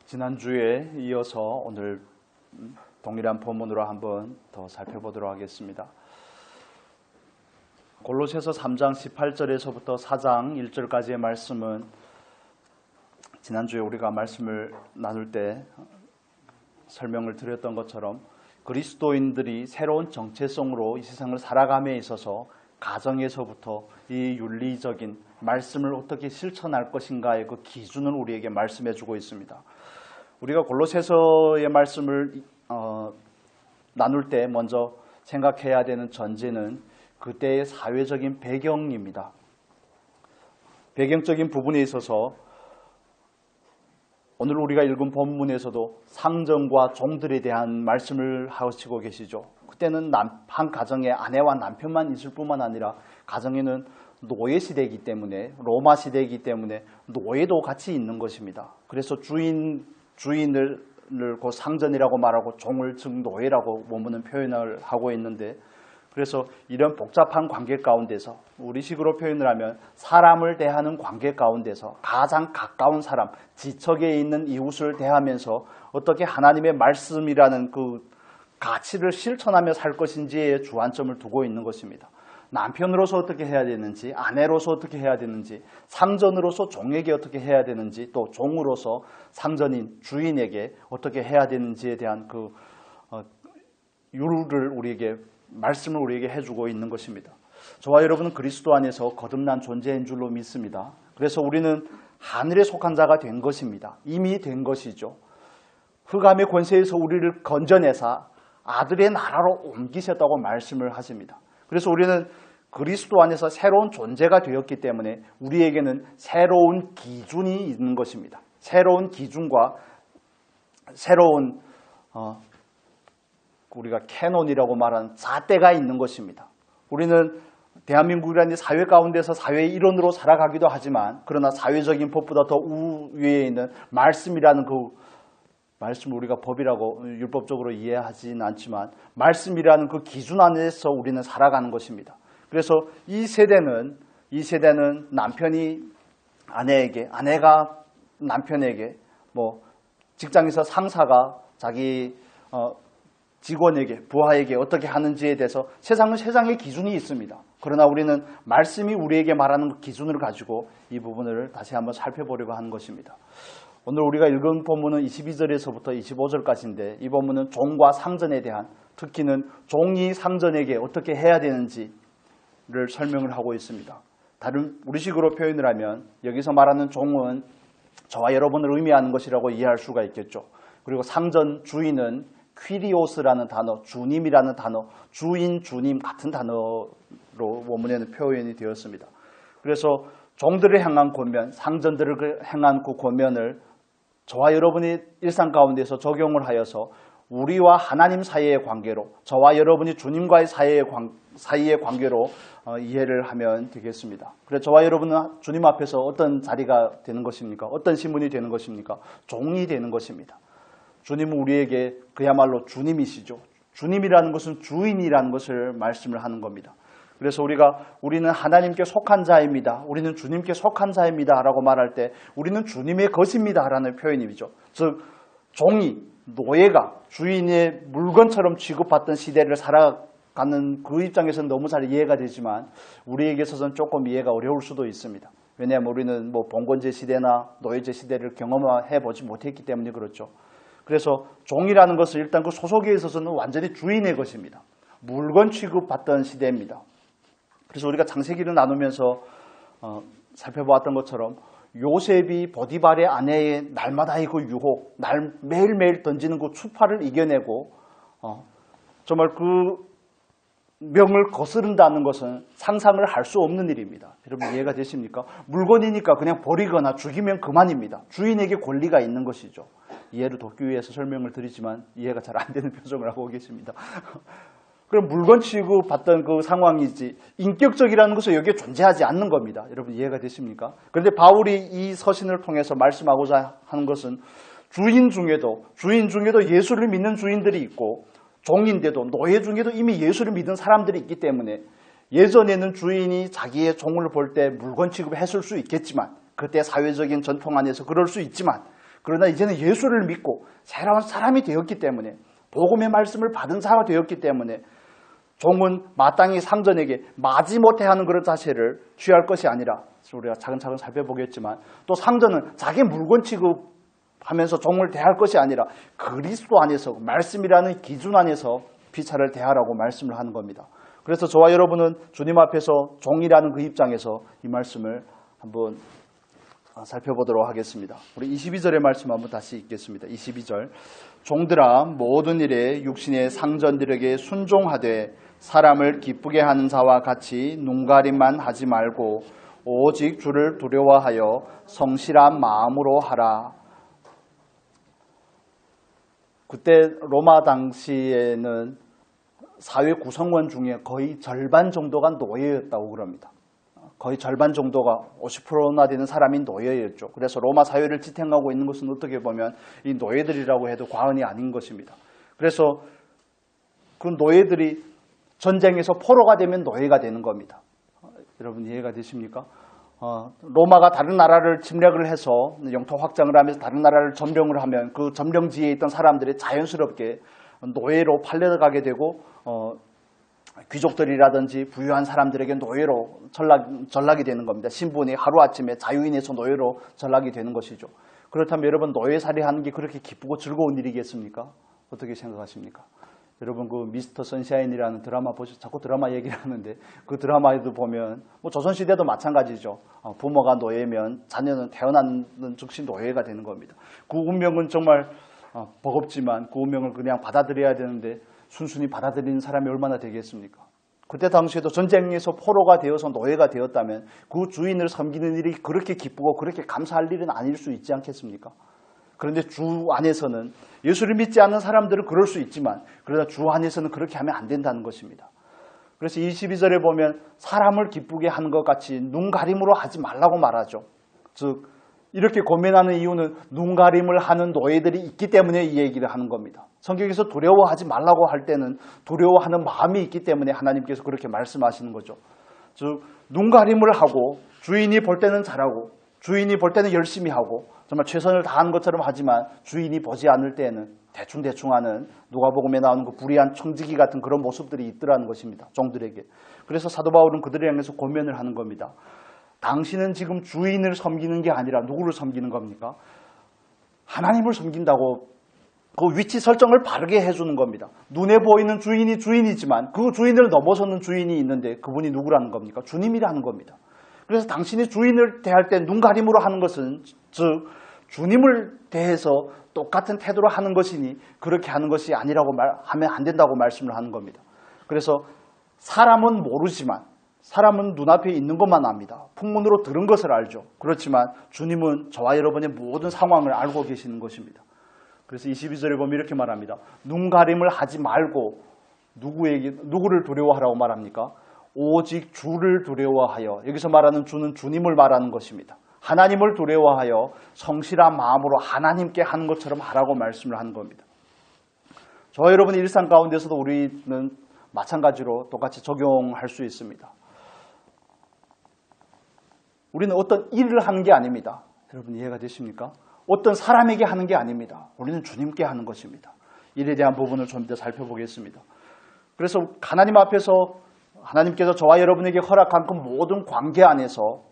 지난주에 이어서 오늘 동일한 본문으로 한번 더 살펴보도록 하겠습니다. 골로새서 3장 18절에서부터 4장 1절까지의 말씀은 지난주에 우리가 말씀을 나눌 때 설명을 드렸던 것처럼 그리스도인들이 새로운 정체성으로 이 세상을 살아감에 있어서 가정에서부터 이 윤리적인 말씀을 어떻게 실천할 것인가의 그 기준을 우리에게 말씀해 주고 있습니다. 우리가 골로새서의 말씀을 나눌 때 먼저 생각해야 되는 전제는 그때의 사회적인 배경입니다. 배경적인 부분에 있어서 오늘 우리가 읽은 본문에서도 상전과 종들에 대한 말씀을 하시고 계시죠. 그때는 한 가정에 아내와 남편만 있을 뿐만 아니라 가정에는 노예 시대이기 때문에 로마 시대이기 때문에 노예도 같이 있는 것입니다. 그래서 주인을 그 상전이라고 말하고 종을 즉 노예라고 원문은 표현을 하고 있는데, 그래서 이런 복잡한 관계 가운데서 우리식으로 표현을 하면 사람을 대하는 관계 가운데서 가장 가까운 사람, 지척에 있는 이웃을 대하면서 어떻게 하나님의 말씀이라는 그 가치를 실천하며 살 것인지에 주안점을 두고 있는 것입니다. 남편으로서 어떻게 해야 되는지, 아내로서 어떻게 해야 되는지, 상전으로서 종에게 어떻게 해야 되는지, 또 종으로서 상전인 주인에게 어떻게 해야 되는지에 대한 그 율을 우리에게 말씀을 우리에게 해주고 있는 것입니다. 저와 여러분은 그리스도 안에서 거듭난 존재인 줄로 믿습니다. 그래서 우리는 하늘에 속한 자가 된 것입니다. 이미 된 것이죠. 흑암의 권세에서 우리를 건져내사 아들의 나라로 옮기셨다고 말씀을 하십니다. 그래서 우리는 그리스도 안에서 새로운 존재가 되었기 때문에 우리에게는 새로운 기준이 있는 것입니다. 새로운 기준과 새로운 우리가 캐논이라고 말하는 잣대가 있는 것입니다. 우리는 대한민국이라는 사회 가운데서 사회의 일원으로 살아가기도 하지만, 그러나 사회적인 법보다 더 우위에 있는 말씀이라는 그 말씀을 우리가 법이라고 율법적으로 이해하지는 않지만 말씀이라는 그 기준 안에서 우리는 살아가는 것입니다. 그래서 이 세대는 남편이 아내에게, 아내가 남편에게, 직장에서 상사가 자기 직원에게, 부하에게 어떻게 하는지에 대해서 세상은 세상의 기준이 있습니다. 그러나 우리는 말씀이 우리에게 말하는 기준을 가지고 이 부분을 다시 한번 살펴보려고 하는 것입니다. 오늘 우리가 읽은 본문은 22절에서부터 25절까지인데, 이 본문은 종과 상전에 대한, 특히는 종이 상전에게 어떻게 해야 되는지를 설명을 하고 있습니다. 다른 우리식으로 표현을 하면 여기서 말하는 종은 저와 여러분을 의미하는 것이라고 이해할 수가 있겠죠. 그리고 상전, 주인은 퀴리오스라는 단어, 주님이라는 단어, 주인, 주님 같은 단어로 원문에는 표현이 되었습니다. 그래서 종들을 향한 권면, 상전들을 향한 그 권면을 저와 여러분의 일상 가운데서 적용을 하여서 우리와 하나님 사이의 관계로, 저와 여러분이 주님과의 사이의 관계로 이해를 하면 되겠습니다. 그래서 저와 여러분은 주님 앞에서 어떤 자리가 되는 것입니까? 어떤 신분이 되는 것입니까? 종이 되는 것입니다. 주님은 우리에게 그야말로 주님이시죠. 주님이라는 것은 주인이라는 것을 말씀을 하는 겁니다. 그래서 우리는 하나님께 속한 자입니다, 우리는 주님께 속한 자입니다 라고 말할 때 우리는 주님의 것입니다 라는 표현이죠. 즉 종이, 노예가 주인의 물건처럼 취급받던 시대를 살아가는 그 입장에서는 너무 잘 이해가 되지만 우리에게 있어서는 조금 이해가 어려울 수도 있습니다. 왜냐하면 우리는 봉건제 시대나 노예제 시대를 경험해보지 못했기 때문에 그렇죠. 그래서 종이라는 것은 일단 그 소속에 있어서는 완전히 주인의 것입니다. 물건 취급받던 시대입니다. 그래서 우리가 창세기를 나누면서 살펴보았던 것처럼 요셉이 보디발의 아내의 날마다의 그 유혹, 매일매일 던지는 그 추파를 이겨내고 정말 그 명을 거스른다는 것은 상상을 할 수 없는 일입니다. 여러분 이해가 되십니까? 물건이니까 그냥 버리거나 죽이면 그만입니다. 주인에게 권리가 있는 것이죠. 이해를 돕기 위해서 설명을 드리지만 이해가 잘 안 되는 표정을 하고 계십니다. 그럼 물건 취급받던 그 상황이지 인격적이라는 것은 여기에 존재하지 않는 겁니다. 여러분 이해가 되십니까? 그런데 바울이 이 서신을 통해서 말씀하고자 하는 것은 주인 중에도 예수를 믿는 주인들이 있고 종인데도 노예 중에도 이미 예수를 믿은 사람들이 있기 때문에 예전에는 주인이 자기의 종을 볼 때 물건 취급을 했을 수 있겠지만 그때 사회적인 전통 안에서 그럴 수 있지만 그러나 이제는 예수를 믿고 새로운 사람이 되었기 때문에 복음의 말씀을 받은 자가 되었기 때문에 종은 마땅히 상전에게 마지못해 하는 그런 자세를 취할 것이 아니라 우리가 차근차근 살펴보겠지만 또 상전은 자기 물건 취급하면서 종을 대할 것이 아니라 그리스도 안에서 말씀이라는 기준 안에서 피차를 대하라고 말씀을 하는 겁니다. 그래서 저와 여러분은 주님 앞에서 종이라는 그 입장에서 이 말씀을 한번 살펴보도록 하겠습니다. 우리 22절의 말씀 한번 다시 읽겠습니다. 22절 종들아 모든 일에 육신의 상전들에게 순종하되 사람을 기쁘게 하는 자와 같이 눈가림만 하지 말고 오직 주를 두려워하여 성실한 마음으로 하라. 그때 로마 당시에는 사회 구성원 중에 거의 절반 정도가 노예였다고 그럽니다. 거의 절반 정도가 50%나 되는 사람이 노예였죠. 그래서 로마 사회를 지탱하고 있는 것은 어떻게 보면 이 노예들이라고 해도 과언이 아닌 것입니다. 그래서 그 노예들이 전쟁에서 포로가 되면 노예가 되는 겁니다. 여러분 이해가 되십니까? 로마가 다른 나라를 침략을 해서 영토 확장을 하면서 다른 나라를 점령을 하면 그 점령지에 있던 사람들이 자연스럽게 노예로 팔려가게 되고 귀족들이라든지 부유한 사람들에게 노예로 전락이 되는 겁니다. 신분이 하루아침에 자유인에서 노예로 전락이 되는 것이죠. 그렇다면 여러분 노예살이 하는 게 그렇게 기쁘고 즐거운 일이겠습니까? 어떻게 생각하십니까? 여러분 그 미스터 선샤인이라는 드라마 보시죠. 자꾸 드라마 얘기를 하는데 그 드라마에도 보면 뭐 조선시대도 마찬가지죠. 부모가 노예면 자녀는 태어나는 즉시 노예가 되는 겁니다. 그 운명은 정말 버겁지만 그 운명을 그냥 받아들여야 되는데 순순히 받아들이는 사람이 얼마나 되겠습니까? 그때 당시에도 전쟁에서 포로가 되어서 노예가 되었다면 그 주인을 섬기는 일이 그렇게 기쁘고 그렇게 감사할 일은 아닐 수 있지 않겠습니까? 그런데 주 안에서는 예수를 믿지 않는 사람들은 그럴 수 있지만 그러나 주 안에서는 그렇게 하면 안 된다는 것입니다. 그래서 22절에 보면 사람을 기쁘게 하는 것 같이 눈가림으로 하지 말라고 말하죠. 즉 이렇게 고민하는 이유는 눈가림을 하는 노예들이 있기 때문에 이 얘기를 하는 겁니다. 성경에서 두려워하지 말라고 할 때는 두려워하는 마음이 있기 때문에 하나님께서 그렇게 말씀하시는 거죠. 즉 눈가림을 하고 주인이 볼 때는 잘하고 주인이 볼 때는 열심히 하고 정말 최선을 다하는 것처럼 하지만 주인이 보지 않을 때에는 대충대충 하는 누가복음에 나오는 그 불의한 청지기 같은 그런 모습들이 있더라는 것입니다. 종들에게. 그래서 사도 바울은 그들을 향해서 고면을 하는 겁니다. 당신은 지금 주인을 섬기는 게 아니라 누구를 섬기는 겁니까? 하나님을 섬긴다고 그 위치 설정을 바르게 해주는 겁니다. 눈에 보이는 주인이 주인이지만 그 주인을 넘어서는 주인이 있는데 그분이 누구라는 겁니까? 주님이라는 겁니다. 그래서 당신이 주인을 대할 때 눈가림으로 하는 것은 즉 주님을 대해서 똑같은 태도로 하는 것이니 그렇게 하는 것이 아니라고 하면 안 된다고 말씀을 하는 겁니다. 그래서 사람은 모르지만 사람은 눈앞에 있는 것만 압니다. 풍문으로 들은 것을 알죠. 그렇지만 주님은 저와 여러분의 모든 상황을 알고 계시는 것입니다. 그래서 22절에 보면 이렇게 말합니다. 눈가림을 하지 말고 누구를 두려워하라고 말합니까? 오직 주를 두려워하여, 여기서 말하는 주는 주님을 말하는 것입니다. 하나님을 두려워하여 성실한 마음으로 하나님께 하는 것처럼 하라고 말씀을 하는 겁니다. 저와 여러분의 일상 가운데서도 우리는 마찬가지로 똑같이 적용할 수 있습니다. 우리는 어떤 일을 하는 게 아닙니다. 여러분 이해가 되십니까? 어떤 사람에게 하는 게 아닙니다. 우리는 주님께 하는 것입니다. 일에 대한 부분을 좀 더 살펴보겠습니다. 그래서 하나님 앞에서 하나님께서 저와 여러분에게 허락한 그 모든 관계 안에서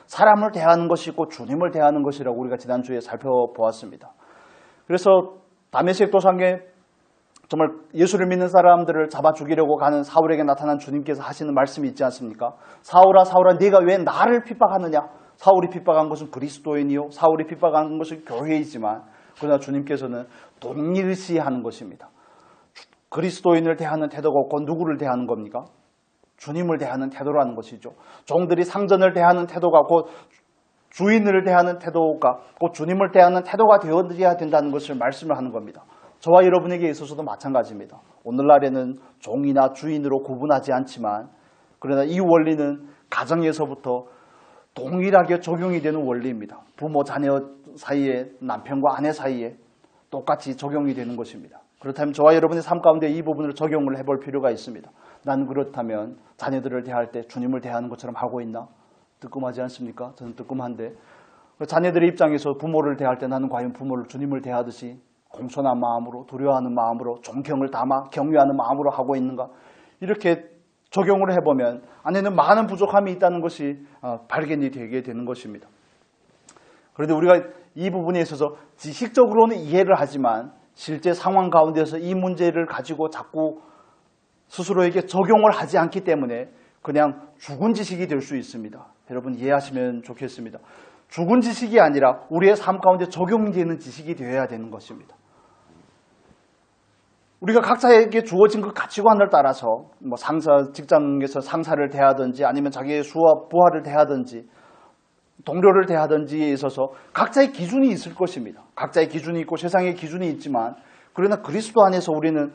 사람을 대하는 것이 있고 주님을 대하는 것이라고 우리가 지난주에 살펴보았습니다. 그래서 다메섹 도상에 정말 예수를 믿는 사람들을 잡아 죽이려고 가는 사울에게 나타난 주님께서 하시는 말씀이 있지 않습니까? 사울아 사울아 네가 왜 나를 핍박하느냐? 사울이 핍박한 것은 그리스도인이요 사울이 핍박한 것은 교회이지만 그러나 주님께서는 동일시하는 것입니다. 그리스도인을 대하는 태도가 없고 누구를 대하는 겁니까? 주님을 대하는 태도라는 것이죠. 종들이 상전을 대하는 태도가 곧 주인을 대하는 태도가 곧 주님을 대하는 태도가 되어야 된다는 것을 말씀을 하는 겁니다. 저와 여러분에게 있어서도 마찬가지입니다. 오늘날에는 종이나 주인으로 구분하지 않지만 그러나 이 원리는 가정에서부터 동일하게 적용이 되는 원리입니다. 부모 자녀 사이에 남편과 아내 사이에 똑같이 적용이 되는 것입니다. 그렇다면 저와 여러분의 삶 가운데 이 부분을 적용을 해볼 필요가 있습니다. 난 그렇다면 자녀들을 대할 때 주님을 대하는 것처럼 하고 있나? 뜨끔하지 않습니까? 저는 뜨끔한데 자녀들의 입장에서 부모를 대할 때 나는 과연 부모를 주님을 대하듯이 공손한 마음으로, 두려워하는 마음으로, 존경을 담아 경외하는 마음으로 하고 있는가? 이렇게 적용을 해보면 안에는 많은 부족함이 있다는 것이 발견이 되게 되는 것입니다. 그런데 우리가 이 부분에 있어서 지식적으로는 이해를 하지만 실제 상황 가운데서 이 문제를 가지고 자꾸 스스로에게 적용을 하지 않기 때문에 그냥 죽은 지식이 될 수 있습니다. 여러분 이해하시면 좋겠습니다. 죽은 지식이 아니라 우리의 삶 가운데 적용되는 지식이 되어야 되는 것입니다. 우리가 각자에게 주어진 그 가치관을 따라서 뭐 직장에서 상사를 대하든지 아니면 자기의 부하를 대하든지 동료를 대하든지에 있어서 각자의 기준이 있을 것입니다. 각자의 기준이 있고 세상의 기준이 있지만 그러나 그리스도 안에서 우리는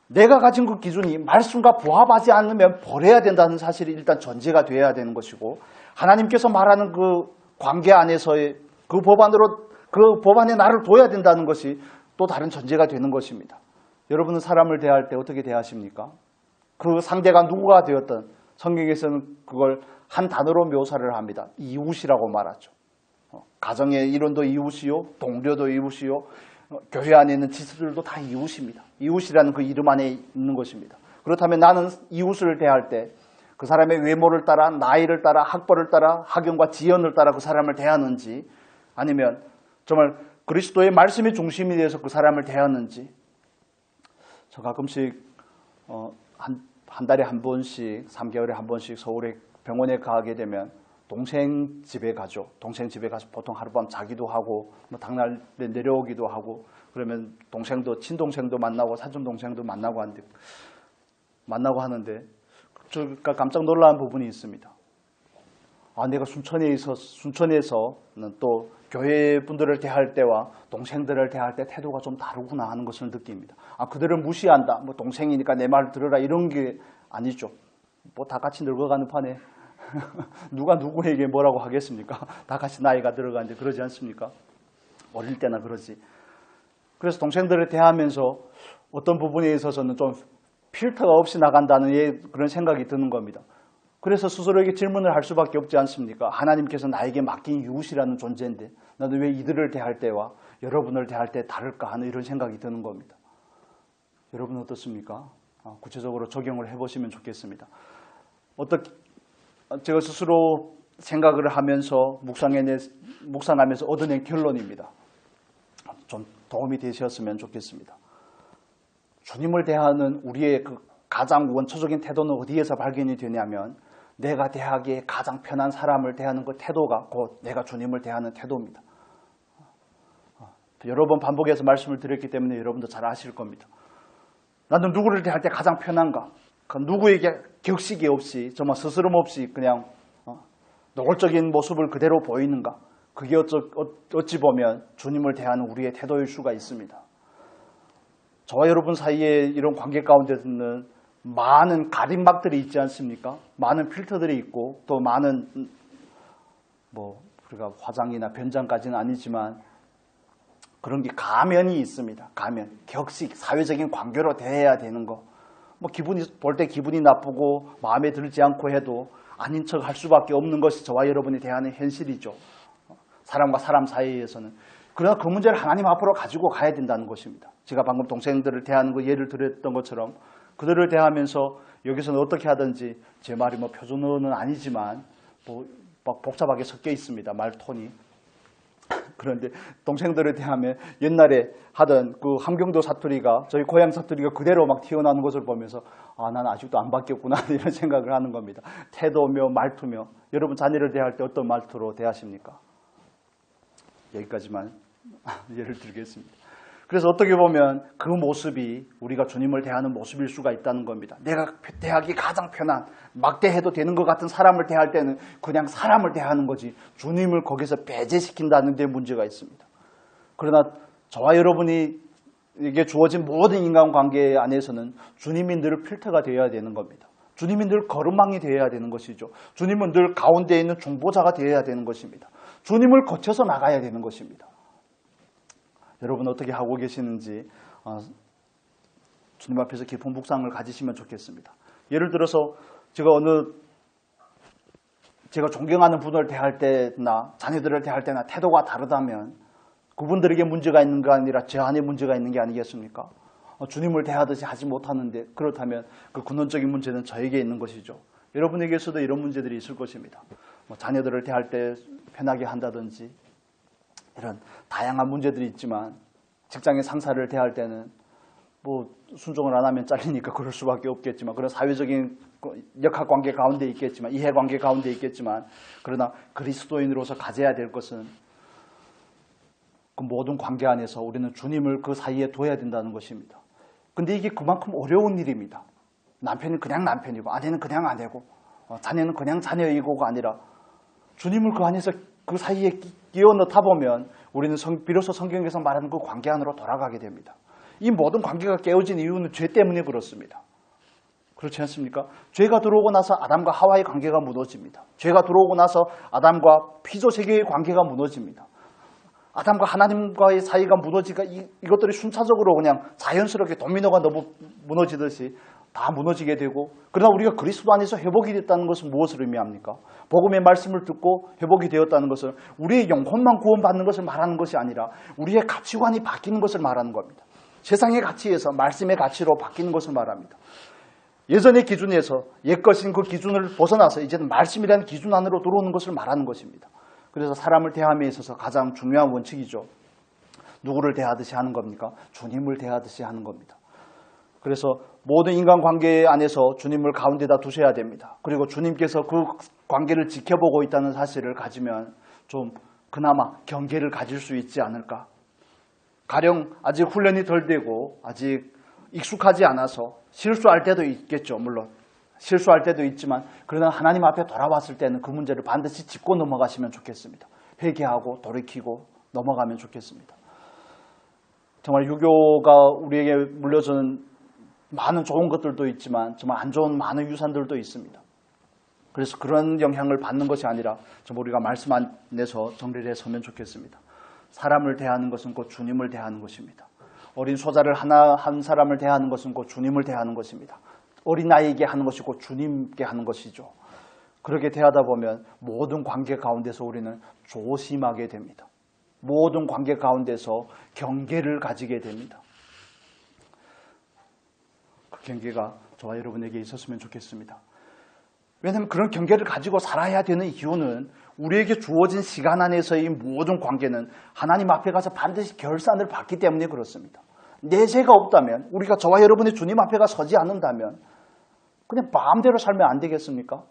내가 가진 그 기준이 말씀과 부합하지 않으면 버려야 된다는 사실이 일단 전제가 되어야 되는 것이고 하나님께서 말하는 그 관계 안에서의 그 법안에 나를 둬야 된다는 것이 또 다른 전제가 되는 것입니다. 여러분은 사람을 대할 때 어떻게 대하십니까? 그 상대가 누구가 되었든 성경에서는 그걸 한 단어로 묘사를 합니다. 이웃이라고 말하죠. 가정의 일원도 이웃이요, 동료도 이웃이요, 교회 안에 있는 지수들도 다 이웃입니다. 이웃이라는 그 이름 안에 있는 것입니다. 그렇다면 나는 이웃을 대할 때 그 사람의 외모를 따라, 나이를 따라, 학벌을 따라, 학연과 지연을 따라 그 사람을 대하는지 아니면 정말 그리스도의 말씀의 중심이 되어서 그 사람을 대하는지 저 가끔씩 한 달에 한 번씩, 3개월에 한 번씩 서울에 병원에 가게 되면 동생 집에 가죠. 동생 집에 가서 보통 하룻밤 자기도 하고 뭐 당날 내려오기도 하고 그러면 친동생도 만나고 사촌동생도 만나고 하는데 제가 깜짝 놀란 부분이 있습니다. 내가 순천에서는 또 교회 분들을 대할 때와 동생들을 대할 때 태도가 좀 다르구나 하는 것을 느낍니다. 그들을 무시한다. 뭐 동생이니까 내 말 들으라 이런 게 아니죠. 뭐 다 같이 늙어가는 판에 누가 누구에게 뭐라고 하겠습니까? 다 같이 나이가 들어가는데 그러지 않습니까? 어릴 때나 그러지. 그래서 동생들을 대하면서 어떤 부분에 있어서는 좀 필터가 없이 나간다는 그런 생각이 드는 겁니다. 그래서 스스로에게 질문을 할 수밖에 없지 않습니까? 하나님께서 나에게 맡긴 이웃이라는 존재인데 나는 왜 이들을 대할 때와 여러분을 대할 때 다를까 하는 이런 생각이 드는 겁니다. 여러분 어떻습니까? 구체적으로 적용을 해보시면 좋겠습니다. 제가 스스로 생각을 하면서 묵상하면서 얻어낸 결론입니다. 좀 도움이 되셨으면 좋겠습니다. 주님을 대하는 우리의 그 가장 원초적인 태도는 어디에서 발견이 되냐면 내가 대하기에 가장 편한 사람을 대하는 그 태도가 곧 내가 주님을 대하는 태도입니다. 여러 번 반복해서 말씀을 드렸기 때문에 여러분도 잘 아실 겁니다. 나는 누구를 대할 때 가장 편한가? 그 누구에게 격식이 없이 정말 스스럼 없이 그냥 노골적인 모습을 그대로 보이는가? 그게 어찌 보면 주님을 대하는 우리의 태도일 수가 있습니다. 저와 여러분 사이에 이런 관계 가운데는 많은 가림막들이 있지 않습니까? 많은 필터들이 있고 또 많은 우리가 화장이나 변장까지는 아니지만 그런 게 가면이 있습니다. 가면, 격식, 사회적인 관계로 대해야 되는 거. 볼 때 기분이 나쁘고 마음에 들지 않고 해도 아닌 척 할 수밖에 없는 것이 저와 여러분이 대하는 현실이죠. 사람과 사람 사이에서는. 그러나 그 문제를 하나님 앞으로 가지고 가야 된다는 것입니다. 제가 방금 동생들을 대하는 거 예를 들었던 것처럼 그들을 대하면서 여기서는 어떻게 하든지 제 말이 표준어는 아니지만 막 복잡하게 섞여 있습니다. 말톤이. 그런데 동생들을 대하면 옛날에 하던 그 함경도 사투리가 저희 고향 사투리가 그대로 막 튀어나오는 것을 보면서 나는 아직도 안 바뀌었구나 이런 생각을 하는 겁니다. 태도며 말투며 여러분 자녀를 대할 때 어떤 말투로 대하십니까? 여기까지만 예를 들겠습니다. 그래서 어떻게 보면 그 모습이 우리가 주님을 대하는 모습일 수가 있다는 겁니다. 내가 대하기 가장 편한 막대해도 되는 것 같은 사람을 대할 때는 그냥 사람을 대하는 거지 주님을 거기서 배제시킨다는 데 문제가 있습니다. 그러나 저와 여러분이 이게 주어진 모든 인간관계 안에서는 주님이 늘 필터가 되어야 되는 겁니다. 주님이 늘 거름망이 되어야 되는 것이죠. 주님은 늘 가운데 있는 중보자가 되어야 되는 것입니다. 주님을 거쳐서 나가야 되는 것입니다. 여러분 어떻게 하고 계시는지 주님 앞에서 깊은 묵상을 가지시면 좋겠습니다. 예를 들어서 제가 어느 제가 존경하는 분을 대할 때나 자녀들을 대할 때나 태도가 다르다면 그분들에게 문제가 있는 게 아니라 제 안에 문제가 있는 게 아니겠습니까? 주님을 대하듯이 하지 못하는데 그렇다면 그 근원적인 문제는 저에게 있는 것이죠. 여러분에게서도 이런 문제들이 있을 것입니다. 자녀들을 대할 때 편하게 한다든지 이런 다양한 문제들이 있지만 직장의 상사를 대할 때는 순종을 안 하면 잘리니까 그럴 수밖에 없겠지만 그런 사회적인 역학관계 가운데 있겠지만 이해관계 가운데 있겠지만 그러나 그리스도인으로서 가져야 될 것은 그 모든 관계 안에서 우리는 주님을 그 사이에 둬야 된다는 것입니다. 근데 이게 그만큼 어려운 일입니다. 남편이 그냥 남편이고 아내는 그냥 아내고 자녀는 그냥 자녀이고가 아니라 주님을 그 안에서 그 사이에 끼워 넣다 보면 우리는 비로소 성경에서 말하는 그 관계 안으로 돌아가게 됩니다. 이 모든 관계가 깨어진 이유는 죄 때문에 그렇습니다. 그렇지 않습니까? 죄가 들어오고 나서 아담과 하와의 관계가 무너집니다. 죄가 들어오고 나서 아담과 피조 세계의 관계가 무너집니다. 아담과 하나님과의 사이가 무너지니까 이것들이 순차적으로 그냥 자연스럽게 도미노가 너무 무너지듯이 다 무너지게 되고 그러나 우리가 그리스도 안에서 회복이 됐다는 것은 무엇을 의미합니까? 복음의 말씀을 듣고 회복이 되었다는 것은 우리의 영혼만 구원받는 것을 말하는 것이 아니라 우리의 가치관이 바뀌는 것을 말하는 겁니다. 세상의 가치에서 말씀의 가치로 바뀌는 것을 말합니다. 예전의 기준에서 옛것인 그 기준을 벗어나서 이제는 말씀이라는 기준 안으로 들어오는 것을 말하는 것입니다. 그래서 사람을 대함에 있어서 가장 중요한 원칙이죠. 누구를 대하듯이 하는 겁니까? 주님을 대하듯이 하는 겁니다. 그래서 모든 인간관계 안에서 주님을 가운데다 두셔야 됩니다. 그리고 주님께서 그 관계를 지켜보고 있다는 사실을 가지면 좀 그나마 경계를 가질 수 있지 않을까. 가령 아직 훈련이 덜 되고 아직 익숙하지 않아서 실수할 때도 있겠죠. 물론 실수할 때도 있지만 그러나 하나님 앞에 돌아왔을 때는 그 문제를 반드시 짚고 넘어가시면 좋겠습니다. 회개하고 돌이키고 넘어가면 좋겠습니다. 정말 유교가 우리에게 물려주는 많은 좋은 것들도 있지만 정말 안 좋은 많은 유산들도 있습니다. 그래서 그런 영향을 받는 것이 아니라 정말 우리가 말씀 안에서 정리를 해서면 좋겠습니다. 사람을 대하는 것은 곧 주님을 대하는 것입니다. 어린 소자를 한 사람을 대하는 것은 곧 주님을 대하는 것입니다. 어린아이에게 하는 것이 곧 주님께 하는 것이죠. 그렇게 대하다 보면 모든 관계 가운데서 우리는 조심하게 됩니다. 모든 관계 가운데서 경계를 가지게 됩니다. 그 경계가 저와 여러분에게 있었으면 좋겠습니다. 왜냐하면 그런 경계를 가지고 살아야 되는 이유는 우리에게 주어진 시간 안에서의 모든 관계는 하나님 앞에 가서 반드시 결산을 받기 때문에 그렇습니다. 내 죄가 없다면 우리가 저와 여러분이 주님 앞에 가 서지 않는다면 그냥 마음대로 살면 안 되겠습니까?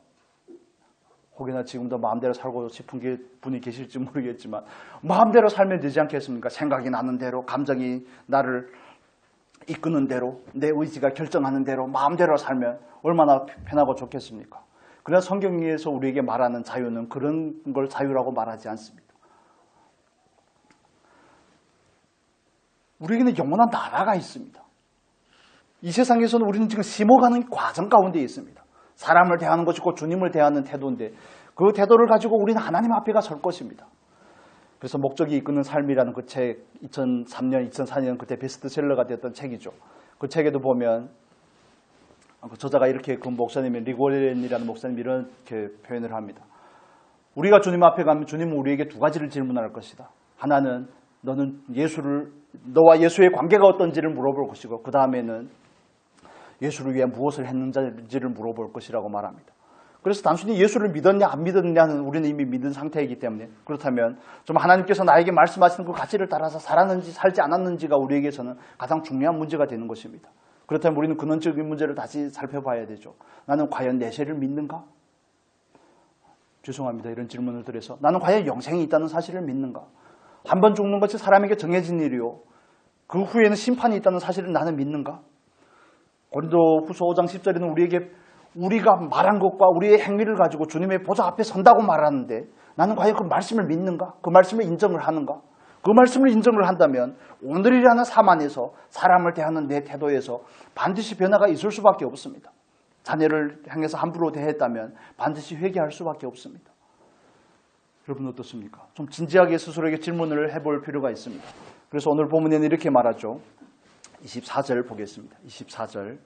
혹여나 지금도 마음대로 살고 싶은 분이 계실지 모르겠지만 마음대로 살면 되지 않겠습니까? 생각이 나는 대로, 감정이 나를 이끄는 대로, 내 의지가 결정하는 대로 마음대로 살면 얼마나 편하고 좋겠습니까? 그러나 성경에서 우리에게 말하는 자유는 그런 걸 자유라고 말하지 않습니다. 우리에게는 영원한 나라가 있습니다. 이 세상에서는 우리는 지금 심어가는 과정 가운데 있습니다. 사람을 대하는 것이 곧 주님을 대하는 태도인데 그 태도를 가지고 우리는 하나님 앞에 가 설 것입니다. 그래서 목적이 이끄는 삶이라는 그 책 2003년, 2004년 그때 베스트셀러가 됐던 책이죠. 그 책에도 보면 그 저자가 이렇게 그 목사님이 리고렌이라는 목사님이 이렇게 표현을 합니다. 우리가 주님 앞에 가면 주님은 우리에게 두 가지를 질문할 것이다. 하나는 너와 예수의 관계가 어떤지를 물어볼 것이고 그 다음에는 예수를 위해 무엇을 했는지를 물어볼 것이라고 말합니다. 그래서 단순히 예수를 믿었냐 안 믿었냐는 우리는 이미 믿은 상태이기 때문에 그렇다면 좀 하나님께서 나에게 말씀하시는 그 가치를 따라서 살았는지 살지 않았는지가 우리에게서는 가장 중요한 문제가 되는 것입니다. 그렇다면 우리는 근원적인 문제를 다시 살펴봐야 되죠. 나는 과연 내 죄를 믿는가? 죄송합니다. 이런 질문을 드려서 나는 과연 영생이 있다는 사실을 믿는가? 한 번 죽는 것이 사람에게 정해진 일이요. 그 후에는 심판이 있다는 사실을 나는 믿는가? 고린도후서 5장 10절에는 우리가 말한 것과 우리의 행위를 가지고 주님의 보좌 앞에 선다고 말하는데 나는 과연 그 말씀을 믿는가? 그 말씀을 인정을 하는가? 그 말씀을 인정을 한다면 오늘이라는 삶 안에서 사람을 대하는 내 태도에서 반드시 변화가 있을 수밖에 없습니다. 자녀를 향해서 함부로 대했다면 반드시 회개할 수밖에 없습니다. 여러분 어떻습니까? 좀 진지하게 스스로에게 질문을 해볼 필요가 있습니다. 그래서 오늘 본문에는 이렇게 말하죠. 24절 보겠습니다. 24절.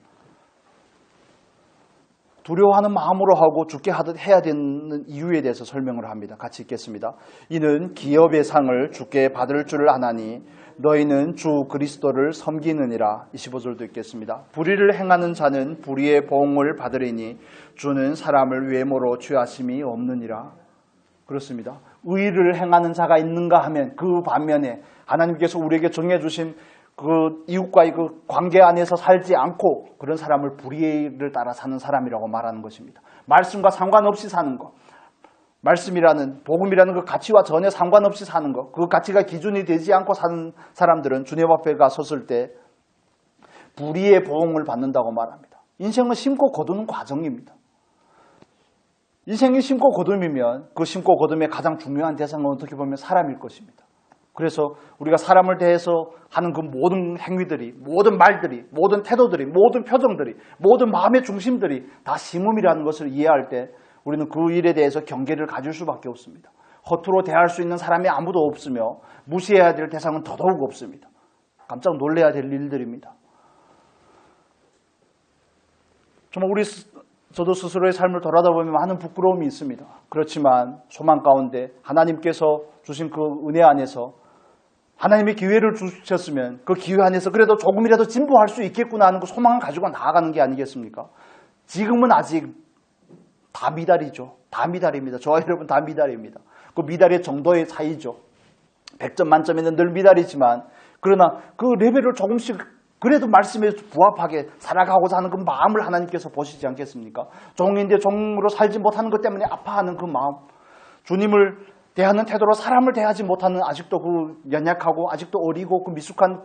두려워하는 마음으로 하고 죽게 하듯 해야 되는 이유에 대해서 설명을 합니다. 같이 읽겠습니다. 이는 기업의 상을 주께 받을 줄을 아나니 너희는 주 그리스도를 섬기느니라. 25절도 읽겠습니다. 불의를 행하는 자는 불의의 보응을 받으리니 주는 사람을 외모로 취하심이 없느니라. 그렇습니다. 의를 행하는 자가 있는가 하면 그 반면에 하나님께서 우리에게 정해주신 그 이웃과의 그 관계 안에서 살지 않고 그런 사람을 불의를 따라 사는 사람이라고 말하는 것입니다. 말씀과 상관없이 사는 것, 말씀이라는 복음이라는 그 가치와 전혀 상관없이 사는 것, 그 가치가 기준이 되지 않고 사는 사람들은 주님 앞에 가 섰을 때 불의의 보응을 받는다고 말합니다. 인생은 심고 거두는 과정입니다. 인생이 심고 거둠이면 그 심고 거둠의 가장 중요한 대상은 어떻게 보면 사람일 것입니다. 그래서 우리가 사람을 대해서 하는 그 모든 행위들이, 모든 말들이, 모든 태도들이, 모든 표정들이, 모든 마음의 중심들이 다 심음이라는 것을 이해할 때 우리는 그 일에 대해서 경계를 가질 수밖에 없습니다. 허투루 대할 수 있는 사람이 아무도 없으며 무시해야 될 대상은 더더욱 없습니다. 깜짝 놀라야 될 일들입니다. 정말 저도 스스로의 삶을 돌아다보면 많은 부끄러움이 있습니다. 그렇지만 소망 가운데 하나님께서 주신 그 은혜 안에서 하나님의 기회를 주셨으면 그 기회 안에서 그래도 조금이라도 진보할 수 있겠구나 하는 그 소망을 가지고 나아가는 게 아니겠습니까? 지금은 아직 다 미달이죠. 다 미달입니다. 저와 여러분 다 미달입니다. 그 미달의 정도의 차이죠. 100점 만점에는 늘 미달이지만 그러나 그 레벨을 조금씩 그래도 말씀에 부합하게 살아가고자 하는 그 마음을 하나님께서 보시지 않겠습니까? 종인데 종으로 살지 못하는 것 때문에 아파하는 그 마음, 주님을 대하는 태도로 사람을 대하지 못하는 아직도 그 연약하고 아직도 어리고 그 미숙한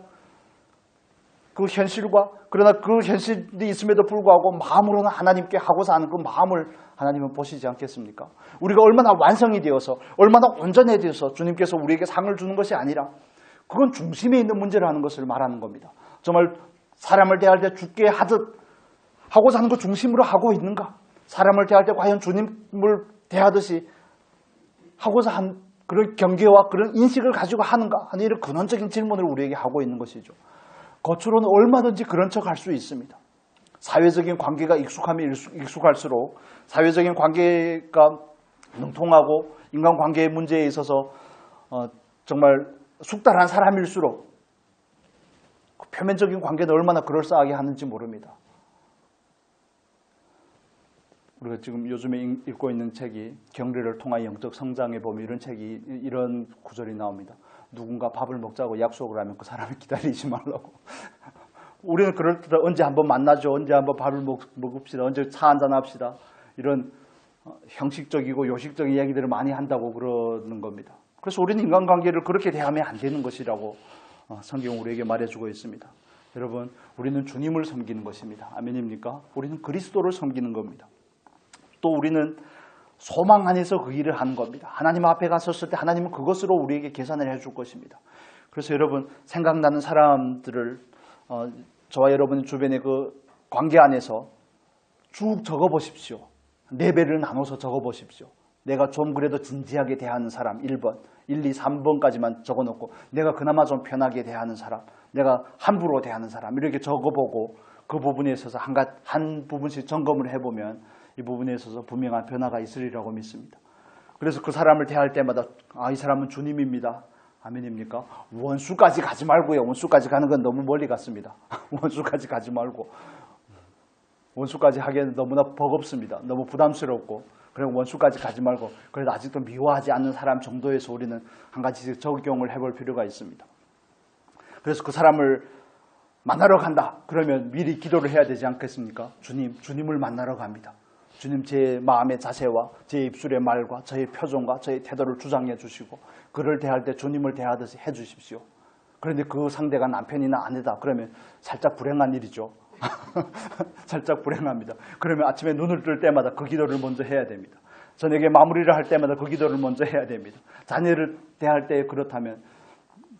그 현실과 그러나 그 현실이 있음에도 불구하고 마음으로는 하나님께 하고자 하는 그 마음을 하나님은 보시지 않겠습니까? 우리가 얼마나 완성이 되어서 얼마나 온전해져서 주님께서 우리에게 상을 주는 것이 아니라 그건 중심에 있는 문제라는 것을 말하는 겁니다. 정말 사람을 대할 때 죽게 하듯 하고자 하는 것 중심으로 하고 있는가? 사람을 대할 때 과연 주님을 대하듯이 하고자 한 그런 경계와 그런 인식을 가지고 하는가 하는 이런 근원적인 질문을 우리에게 하고 있는 것이죠. 겉으로는 얼마든지 그런 척 할 수 있습니다. 사회적인 관계가 익숙하면 익숙할수록 사회적인 관계가 능통하고 인간관계의 문제에 있어서 정말 숙달한 사람일수록 표면적인 관계는 얼마나 그럴싸하게 하는지 모릅니다. 우리가 지금 요즘에 읽고 있는 책이 경례를 통한 영적 성장에 보면 이런 책이 이런 구절이 나옵니다. 누군가 밥을 먹자고 약속을 하면 그 사람을 기다리지 말라고. 우리는 그럴 때 언제 한번 만나죠. 언제 한번 밥을 먹읍시다. 언제 차 한잔 합시다. 이런 형식적이고 요식적인 이야기들을 많이 한다고 그러는 겁니다. 그래서 우리는 인간관계를 그렇게 대하면 안 되는 것이라고 성경은 우리에게 말해주고 있습니다. 여러분, 우리는 주님을 섬기는 것입니다. 아멘입니까? 우리는 그리스도를 섬기는 겁니다. 또 우리는 소망 안에서 그 일을 하는 겁니다. 하나님 앞에 갔었을 때 하나님은 그것으로 우리에게 계산을 해줄 것입니다. 그래서 여러분, 생각나는 사람들을 저와 여러분 주변의 그 관계 안에서 쭉 적어보십시오. 레벨을 나눠서 적어보십시오. 내가 좀 그래도 진지하게 대하는 사람 1번, 1, 2, 3번까지만 적어놓고 내가 그나마 좀 편하게 대하는 사람, 내가 함부로 대하는 사람 이렇게 적어보고 그 부분에 있어서 한 부분씩 점검을 해보면 이 부분에 있어서 분명한 변화가 있으리라고 믿습니다. 그래서 그 사람을 대할 때마다 이 사람은 주님입니다. 아멘입니까? 원수까지 가지 말고요. 원수까지 가는 건 너무 멀리 갔습니다. 원수까지 가지 말고 원수까지 하기에는 너무나 버겁습니다. 너무 부담스럽고 그리고 원수까지 가지 말고 그래도 아직도 미워하지 않는 사람 정도에서 우리는 한 가지씩 적용을 해볼 필요가 있습니다. 그래서 그 사람을 만나러 간다. 그러면 미리 기도를 해야 되지 않겠습니까? 주님을 만나러 갑니다. 주님 제 마음의 자세와 제 입술의 말과 저의 표정과 저의 태도를 주장해 주시고 그를 대할 때 주님을 대하듯이 해 주십시오. 그런데 그 상대가 남편이나 아내다. 그러면 살짝 불행한 일이죠. 살짝 불행합니다. 그러면 아침에 눈을 뜰 때마다 그 기도를 먼저 해야 됩니다. 저녁에 마무리를 할 때마다 그 기도를 먼저 해야 됩니다. 자녀를 대할 때 그렇다면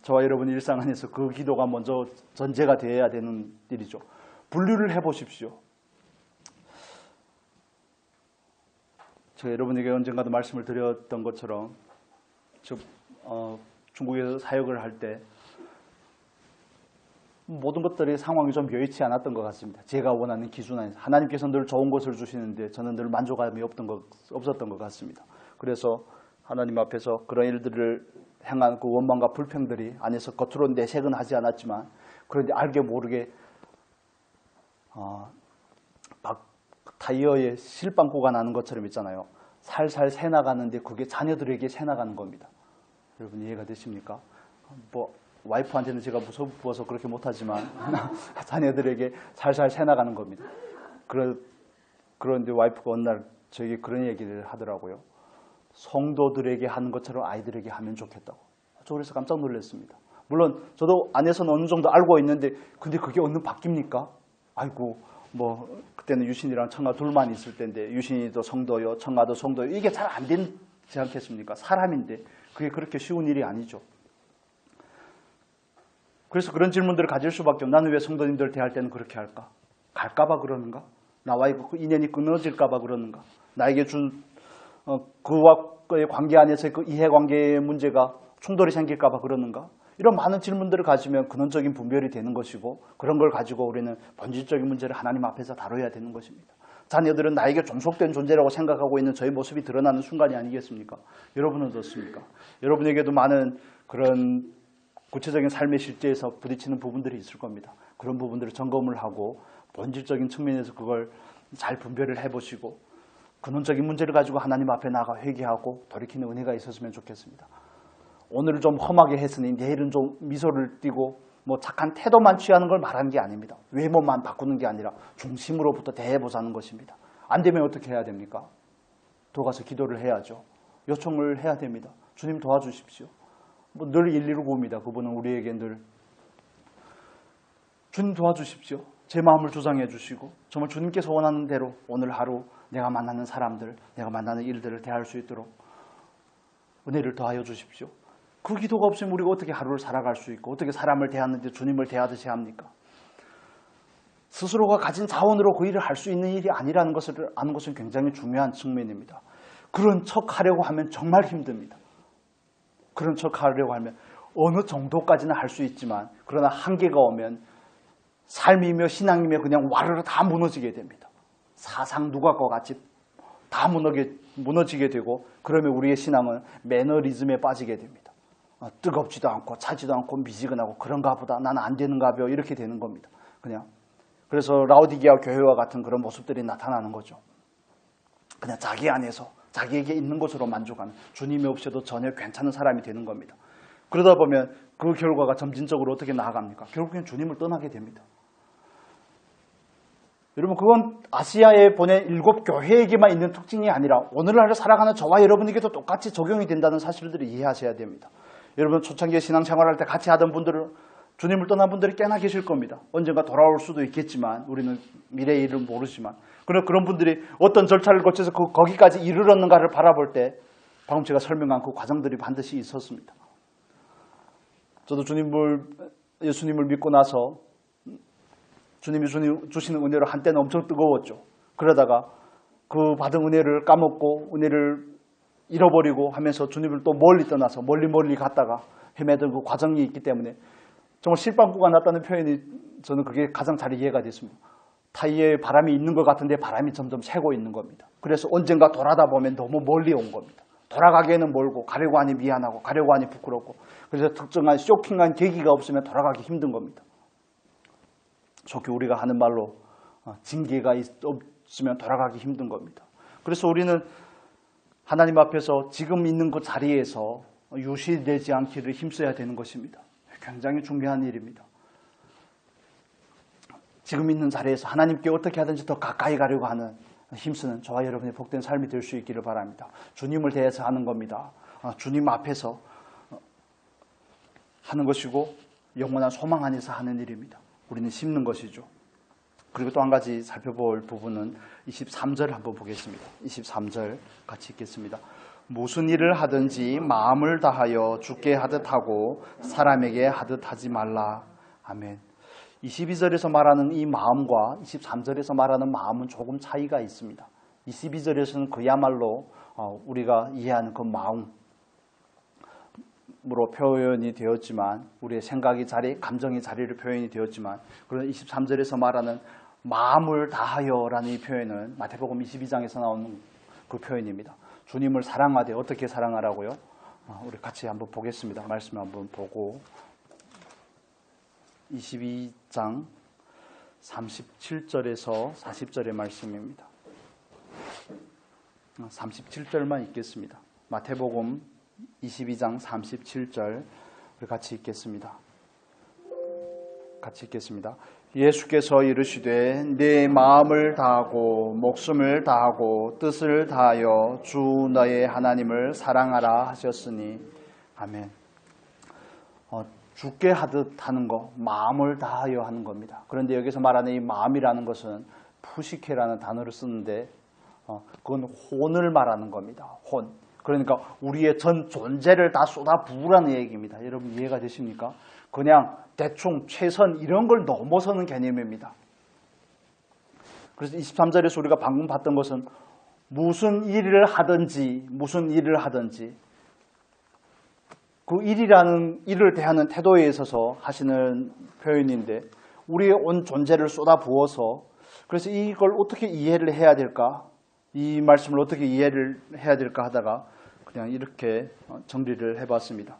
저와 여러분 일상 안에서 그 기도가 먼저 전제가 되어야 되는 일이죠. 분류를 해보십시오. 제가 여러분에게 언젠가도 말씀을 드렸던 것처럼 중국에서 사역을 할 때 모든 것들이 상황이 좀 여의치 않았던 것 같습니다. 제가 원하는 기준 안에서. 하나님께서 늘 좋은 것을 주시는데 저는 늘 만족감이 없었던 것 같습니다. 그래서 하나님 앞에서 그런 일들을 행한 그 원망과 불평들이 안에서 겉으로 내색은 하지 않았지만, 그런데 알게 모르게 타이어에 실방구가 나는 것처럼 있잖아요. 살살 새나가는데 그게 자녀들에게 새나가는 겁니다. 여러분 이해가 되십니까? 와이프한테는 제가 무서워서 그렇게 못하지만 자녀들에게 살살 새나가는 겁니다. 그런데 와이프가 어느 날 저에게 그런 얘기를 하더라고요. 성도들에게 하는 것처럼 아이들에게 하면 좋겠다고. 저 그래서 깜짝 놀랐습니다. 물론 저도 안에서는 어느 정도 알고 있는데 근데 그게 어느 바뀝니까? 아이고 그때는 유신이랑 청아 둘만 있을 때인데 유신이도 성도요 청아도 성도요 이게 잘 안 되지 않겠습니까? 사람인데 그게 그렇게 쉬운 일이 아니죠. 그래서 그런 질문들을 가질 수밖에 없어요. 나는 왜 성도님들 대할 때는 그렇게 할까? 갈까봐 그러는가? 나와의 그 인연이 끊어질까봐 그러는가? 나에게 준 그와의 관계 안에서의 그 이해관계의 문제가 충돌이 생길까봐 그러는가? 이런 많은 질문들을 가지면 근원적인 분별이 되는 것이고, 그런 걸 가지고 우리는 본질적인 문제를 하나님 앞에서 다뤄야 되는 것입니다. 자녀들은 나에게 종속된 존재라고 생각하고 있는 저의 모습이 드러나는 순간이 아니겠습니까? 여러분은 어떻습니까? 여러분에게도 많은 그런 구체적인 삶의 실제에서 부딪히는 부분들이 있을 겁니다. 그런 부분들을 점검을 하고 본질적인 측면에서 그걸 잘 분별을 해보시고 근원적인 문제를 가지고 하나님 앞에 나가 회개하고 돌이키는 은혜가 있었으면 좋겠습니다. 오늘은 좀 험하게 했으니 내일은 좀 미소를 띠고 착한 태도만 취하는 걸 말하는 게 아닙니다. 외모만 바꾸는 게 아니라 중심으로부터 대해보자는 것입니다. 안 되면 어떻게 해야 됩니까? 들어가서 기도를 해야죠. 요청을 해야 됩니다. 주님 도와주십시오. 늘 119입니다. 그분은 우리에게 늘 주님 도와주십시오. 제 마음을 조장해 주시고 정말 주님께서 원하는 대로 오늘 하루 내가 만나는 사람들, 내가 만나는 일들을 대할 수 있도록 은혜를 더하여 주십시오. 그 기도가 없으면 우리가 어떻게 하루를 살아갈 수 있고 어떻게 사람을 대하는데 주님을 대하듯이 합니까? 스스로가 가진 자원으로 그 일을 할 수 있는 일이 아니라는 것을 아는 것은 굉장히 중요한 측면입니다. 그런 척 하려고 하면 정말 힘듭니다. 그런 척 하려고 하면 어느 정도까지는 할 수 있지만 그러나 한계가 오면 삶이며 신앙이며 그냥 와르르 다 무너지게 됩니다. 사상 누각과 같이 다 무너지게 되고 그러면 우리의 신앙은 매너리즘에 빠지게 됩니다. 뜨겁지도 않고 차지도 않고 미지근하고 그런가 보다 나는 안 되는가 봐 이렇게 되는 겁니다. 그래서 라오디게아 교회와 같은 그런 모습들이 나타나는 거죠. 그냥 자기 안에서 자기에게 있는 것으로 만족하는 주님이 없이도 전혀 괜찮은 사람이 되는 겁니다. 그러다 보면 그 결과가 점진적으로 어떻게 나아갑니까? 결국엔 주님을 떠나게 됩니다. 여러분 그건 아시아에 보낸 7교회에게만 있는 특징이 아니라 오늘날 살아가는 저와 여러분에게도 똑같이 적용이 된다는 사실들을 이해하셔야 됩니다. 여러분 초창기에 신앙생활할 때 같이 하던 분들은 주님을 떠난 분들이 꽤나 계실 겁니다. 언젠가 돌아올 수도 있겠지만 우리는 미래의 일을 모르지만 그런 분들이 어떤 절차를 거쳐서 거기까지 이르렀는가를 바라볼 때 방금 제가 설명한 그 과정들이 반드시 있었습니다. 저도 예수님을 믿고 나서 주님이 주시는 은혜로 한때는 엄청 뜨거웠죠. 그러다가 그 받은 은혜를 까먹고 은혜를 잃어버리고 하면서 주님을 또 멀리 떠나서 멀리 갔다가 헤매던 그 과정이 있기 때문에 정말 실방구가 났다는 표현이 저는 그게 가장 잘 이해가 됐습니다. 타이어에 바람이 있는 것 같은데 바람이 점점 새고 있는 겁니다. 그래서 언젠가 돌아다 보면 너무 멀리 온 겁니다. 돌아가기에는 멀고 가려고 하니 미안하고 가려고 하니 부끄럽고 그래서 특정한 쇼킹한 계기가 없으면 돌아가기 힘든 겁니다. 속히 우리가 하는 말로 징계가 없으면 돌아가기 힘든 겁니다. 그래서 우리는 하나님 앞에서 지금 있는 그 자리에서 유실되지 않기를 힘써야 되는 것입니다. 굉장히 중요한 일입니다. 지금 있는 자리에서 하나님께 어떻게 하든지 더 가까이 가려고 하는 힘쓰는 저와 여러분의 복된 삶이 될 수 있기를 바랍니다. 주님을 대해서 하는 겁니다. 주님 앞에서 하는 것이고 영원한 소망 안에서 하는 일입니다. 우리는 심는 것이죠. 그리고 또 한 가지 살펴볼 부분은 23절 한번 보겠습니다. 23절 같이 읽겠습니다. 무슨 일을 하든지 마음을 다하여 주께 하듯 하고 사람에게 하듯 하지 말라. 아멘. 22절에서 말하는 이 마음과 23절에서 말하는 마음은 조금 차이가 있습니다. 22절에서는 그야말로 우리가 이해하는 그 마음으로 표현이 되었지만 우리의 생각이 감정의 자리로 표현이 되었지만 그런 23절에서 말하는 마음을 다하여라는 이 표현은 마태복음 22장에서 나오는 그 표현입니다. 주님을 사랑하되 어떻게 사랑하라고요? 우리 같이 한번 보겠습니다. 말씀 한번 보고 22장 37절에서 40절의 말씀입니다. 37절만 읽겠습니다. 마태복음 22장 37절 우리 같이 읽겠습니다. 예수께서 이르시되 내 마음을 다하고 목숨을 다하고 뜻을 다하여 주 너의 하나님을 사랑하라 하셨으니 아멘. 죽게 하듯 하는 거, 마음을 다하여 하는 겁니다. 그런데 여기서 말하는 이 마음이라는 것은 푸시케라는 단어를 쓰는데 그건 혼을 말하는 겁니다. 혼. 그러니까 우리의 전 존재를 다 쏟아부으라는 얘기입니다. 여러분 이해가 되십니까? 그냥 대충 최선 이런 걸 넘어서는 개념입니다. 그래서 23절에서 우리가 방금 봤던 것은 무슨 일을 하든지 그 일을 대하는 태도에 있어서 하시는 표현인데 우리의 온 존재를 쏟아부어서 그래서 이걸 어떻게 이해를 해야 될까? 이 말씀을 어떻게 이해를 해야 될까 하다가 그냥 이렇게 정리를 해봤습니다.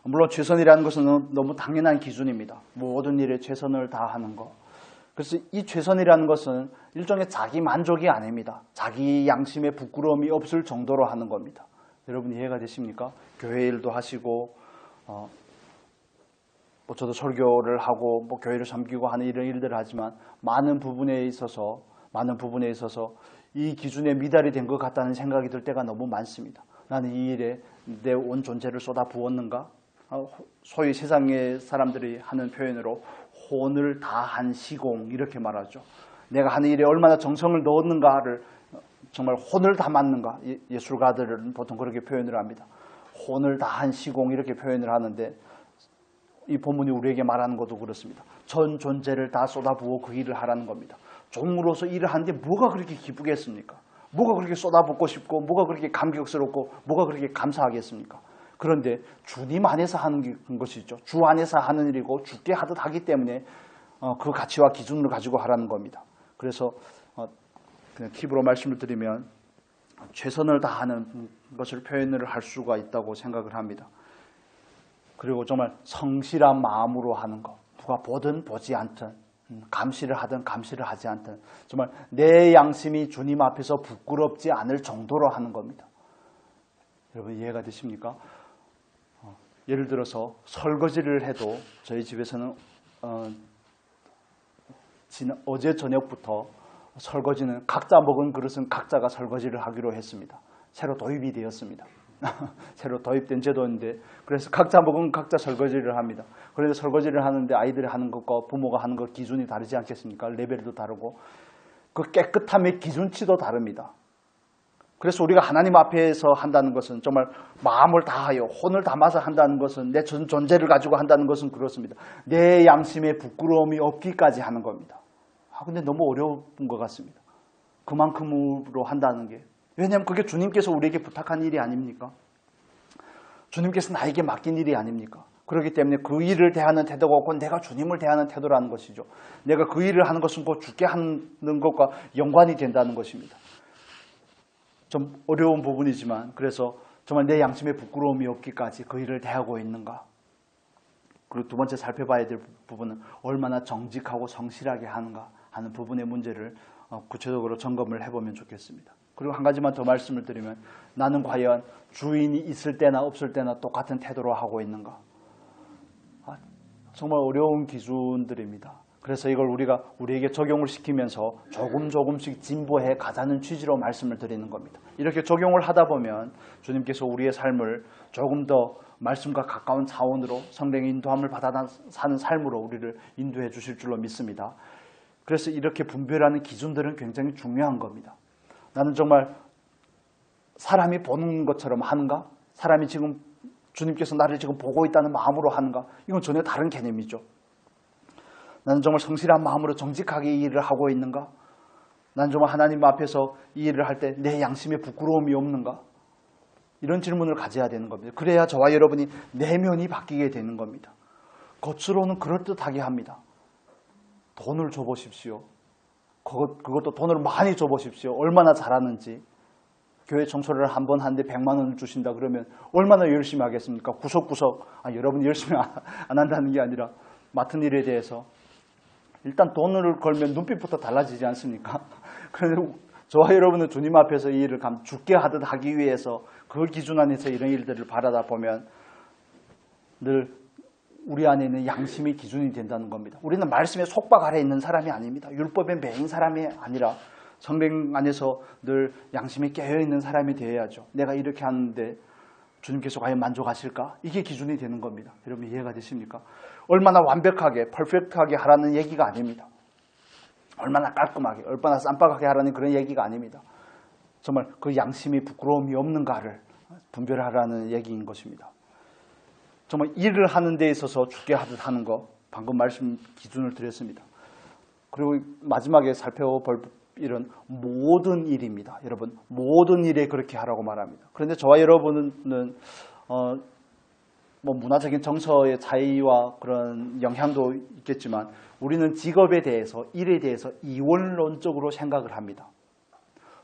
물론 최선이라는 것은 너무 당연한 기준입니다. 모든 일에 최선을 다하는 것. 그래서 이 최선이라는 것은 일종의 자기 만족이 아닙니다. 자기 양심에 부끄러움이 없을 정도로 하는 겁니다. 여러분 이해가 되십니까? 교회 일도 하시고 저도 설교를 하고 교회를 섬기고 하는 이런 일들을 하지만 많은 부분에 있어서 이 기준에 미달이 된 것 같다는 생각이 들 때가 너무 많습니다. 나는 이 일에 내 온 존재를 쏟아 부었는가? 소위 세상의 사람들이 하는 표현으로 혼을 다한 시공 이렇게 말하죠. 내가 하는 일에 얼마나 정성을 넣었는가를 정말 혼을 담았는가? 예술가들은 보통 그렇게 표현을 합니다. 혼을 다한 시공 이렇게 표현을 하는데 이 본문이 우리에게 말하는 것도 그렇습니다. 전 존재를 다 쏟아부어 그 일을 하라는 겁니다. 종으로서 일을 하는데 뭐가 그렇게 기쁘겠습니까? 뭐가 그렇게 쏟아붓고 싶고 뭐가 그렇게 감격스럽고 뭐가 그렇게 감사하겠습니까? 그런데 주님 안에서 하는 것이죠. 주 안에서 하는 일이고 주께 하듯 하기 때문에 그 가치와 기준을 가지고 하라는 겁니다. 그래서 그냥 팁으로 말씀을 드리면 최선을 다하는 것을 표현을 할 수가 있다고 생각을 합니다. 그리고 정말 성실한 마음으로 하는 것. 누가 보든 보지 않든 감시를 하든 감시를 하지 않든 정말 내 양심이 주님 앞에서 부끄럽지 않을 정도로 하는 겁니다. 여러분 이해가 되십니까? 예를 들어서 설거지를 해도 저희 집에서는 어제 저녁부터 설거지는 각자 먹은 그릇은 각자가 설거지를 하기로 했습니다. 새로 도입이 되었습니다. 새로 도입된 제도인데 그래서 각자 먹으면 각자 설거지를 합니다. 그런데 설거지를 하는데 아이들이 하는 것과 부모가 하는 것 기준이 다르지 않겠습니까? 레벨도 다르고 그 깨끗함의 기준치도 다릅니다. 그래서 우리가 하나님 앞에서 한다는 것은 정말 마음을 다하여 혼을 담아서 한다는 것은 내 전 존재를 가지고 한다는 것은 그렇습니다. 내 양심에 부끄러움이 없기까지 하는 겁니다. 근데 너무 어려운 것 같습니다. 그만큼으로 한다는 게. 왜냐하면 그게 주님께서 우리에게 부탁한 일이 아닙니까? 주님께서 나에게 맡긴 일이 아닙니까? 그렇기 때문에 그 일을 대하는 태도가 없고 내가 주님을 대하는 태도라는 것이죠. 내가 그 일을 하는 것은 곧 주께 하는 것과 연관이 된다는 것입니다. 좀 어려운 부분이지만 그래서 정말 내 양심에 부끄러움이 없기까지 그 일을 대하고 있는가. 그리고 두 번째 살펴봐야 될 부분은 얼마나 정직하고 성실하게 하는가 하는 부분의 문제를 구체적으로 점검을 해보면 좋겠습니다. 그리고 한 가지만 더 말씀을 드리면 나는 과연 주인이 있을 때나 없을 때나 똑같은 태도로 하고 있는가. 정말 어려운 기준들입니다. 그래서 이걸 우리가 우리에게 적용을 시키면서 조금씩 진보해 가자는 취지로 말씀을 드리는 겁니다. 이렇게 적용을 하다 보면 주님께서 우리의 삶을 조금 더 말씀과 가까운 차원으로 성령의 인도함을 받아 사는 삶으로 우리를 인도해 주실 줄로 믿습니다. 그래서 이렇게 분별하는 기준들은 굉장히 중요한 겁니다. 나는 정말 사람이 보는 것처럼 하는가? 사람이 지금 주님께서 나를 지금 보고 있다는 마음으로 하는가? 이건 전혀 다른 개념이죠. 나는 정말 성실한 마음으로 정직하게 이 일을 하고 있는가? 나는 정말 하나님 앞에서 이 일을 할 때 내 양심에 부끄러움이 없는가? 이런 질문을 가져야 되는 겁니다. 그래야 저와 여러분이 내면이 바뀌게 되는 겁니다. 겉으로는 그럴듯하게 합니다. 돈을 줘보십시오. 그것도 돈을 많이 줘보십시오. 얼마나 잘하는지. 교회 청소를 한 번 하는데 100만 원을 주신다 그러면 얼마나 열심히 하겠습니까? 구석구석. 여러분이 열심히 안 한다는 게 아니라 맡은 일에 대해서 일단 돈을 걸면 눈빛부터 달라지지 않습니까? 그래서 저와 여러분은 주님 앞에서 이 일을 죽게 하듯 하기 위해서 그 기준 안에서 이런 일들을 바라다 보면 늘 우리 안에 있는 양심이 기준이 된다는 겁니다. 우리는 말씀의 속박 아래 있는 사람이 아닙니다. 율법에 매인 사람이 아니라 성경 안에서 늘 양심이 깨어있는 사람이 되어야죠. 내가 이렇게 하는데 주님께서 과연 만족하실까? 이게 기준이 되는 겁니다. 여러분 이해가 되십니까? 얼마나 완벽하게, 퍼펙트하게 하라는 얘기가 아닙니다. 얼마나 깔끔하게, 얼마나 쌈박하게 하라는 그런 얘기가 아닙니다. 정말 그 양심이 부끄러움이 없는가를 분별하라는 얘기인 것입니다. 정말 일을 하는 데 있어서 죽게 하듯 하는 거, 방금 말씀 기준을 드렸습니다. 그리고 마지막에 살펴볼 일은 모든 일입니다. 여러분, 모든 일에 그렇게 하라고 말합니다. 그런데 저와 여러분은 문화적인 정서의 차이와 그런 영향도 있겠지만 우리는 직업에 대해서, 일에 대해서 이원론적으로 생각을 합니다.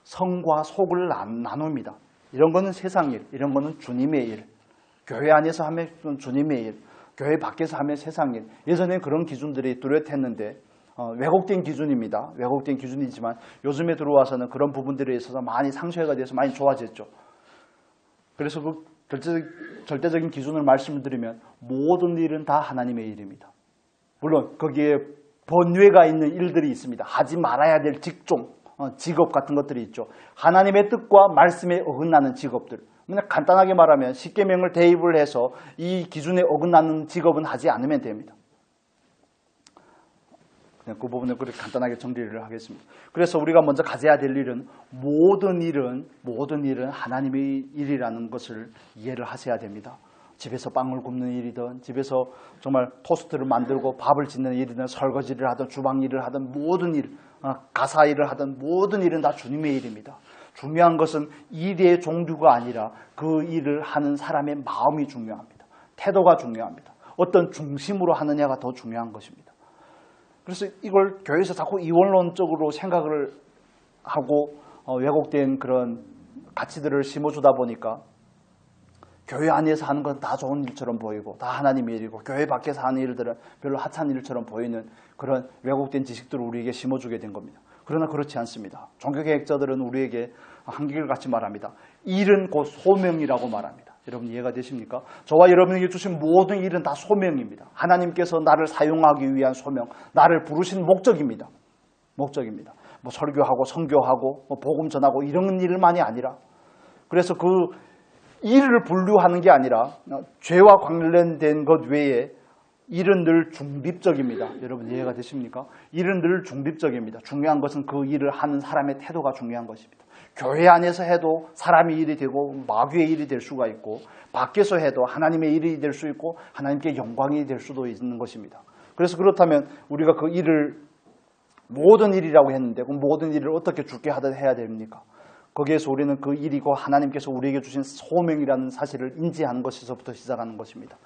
성과 속을 나눕니다. 이런 거는 세상 일, 이런 거는 주님의 일. 교회 안에서 하면 주님의 일, 교회 밖에서 하면 세상 일. 예전엔 그런 기준들이 뚜렷했는데 왜곡된 기준입니다. 왜곡된 기준이지만 요즘에 들어와서는 그런 부분들에 있어서 많이 상쇄가 돼서 많이 좋아졌죠. 그래서 그 절대적인 기준을 말씀을 드리면 모든 일은 다 하나님의 일입니다. 물론 거기에 번뇌가 있는 일들이 있습니다. 하지 말아야 될 직종, 직업 같은 것들이 있죠. 하나님의 뜻과 말씀에 어긋나는 직업들. 그냥 간단하게 말하면 십계명을 대입을 해서 이 기준에 어긋나는 직업은 하지 않으면 됩니다. 그 부분을 그렇게 간단하게 정리를 하겠습니다. 그래서 우리가 먼저 가져야 될 일은 모든 일은 하나님의 일이라는 것을 이해를 하셔야 됩니다. 집에서 빵을 굽는 일이든 집에서 정말 토스트를 만들고 밥을 짓는 일이든 설거지를 하든 주방 일을 하든 모든 일, 가사 일을 하든 모든 일은 다 주님의 일입니다. 중요한 것은 일의 종류가 아니라 그 일을 하는 사람의 마음이 중요합니다. 태도가 중요합니다. 어떤 중심으로 하느냐가 더 중요한 것입니다. 그래서 이걸 교회에서 자꾸 이원론적으로 생각을 하고 왜곡된 그런 가치들을 심어주다 보니까 교회 안에서 하는 건 다 좋은 일처럼 보이고 다 하나님의 일이고 교회 밖에서 하는 일들은 별로 하찮은 일처럼 보이는 그런 왜곡된 지식들을 우리에게 심어주게 된 겁니다. 그러나 그렇지 않습니다. 종교개혁자들은 우리에게 한결같이 말합니다. 일은 곧 소명이라고 말합니다. 여러분 이해가 되십니까? 저와 여러분에게 주신 모든 일은 다 소명입니다. 하나님께서 나를 사용하기 위한 소명, 나를 부르신 목적입니다. 목적입니다. 설교하고 선교하고 복음 전하고 이런 일만이 아니라 그래서 그 일을 분류하는 게 아니라 죄와 관련된 것 외에 일은 늘 중립적입니다. 여러분 이해가 되십니까? 일은 늘 중립적입니다. 중요한 것은 그 일을 하는 사람의 태도가 중요한 것입니다. 교회 안에서 해도 사람의 일이 되고 마귀의 일이 될 수가 있고 밖에서 해도 하나님의 일이 될 수 있고 하나님께 영광이 될 수도 있는 것입니다. 그래서 그렇다면 우리가 그 일을 모든 일이라고 했는데 그 모든 일을 어떻게 죽게 하듯 해야 됩니까? 거기에서 우리는 그 일이고 하나님께서 우리에게 주신 소명이라는 사실을 인지하는 것에서부터 시작하는 것입니다.